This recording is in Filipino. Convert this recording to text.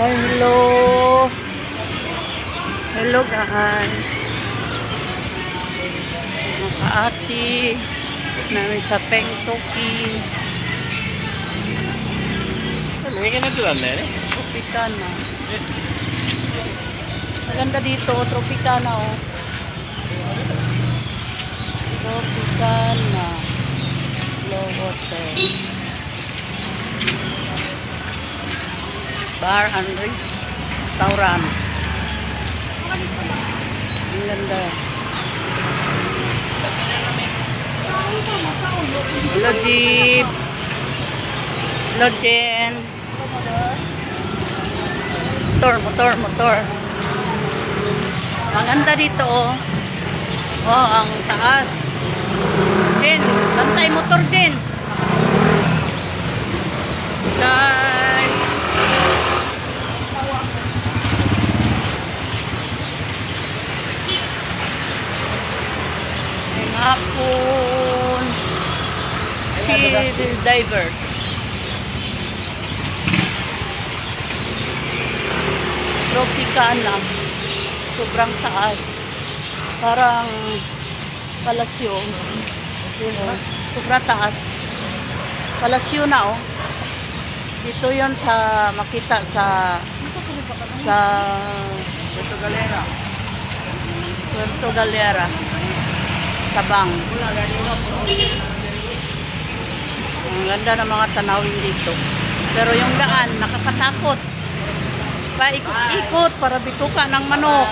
Hello. Hello guys. Mga kaati namin sa Pengtoki. Tropicana. Tropicana. Maganda dito, Tropicana oh. Tropicana. Low water. Bar and restaurant. Ang ganda. Hello Jeep. Hello Jen. Motor. Ang ganda dito oh. Oh, ang taas. Jen, bantay motor Jen. Guys. Hapon sea divers. Tropicana. Sobrang taas. Parang palasyo. Sobrang taas. Palasyo na oh. Dito yon sa makita sa Puerto Galera. Tabang. Ang ganda ng mga tanawin dito. Pero yung daan, nakakatakot. Paikot-ikot para bituka ng manok.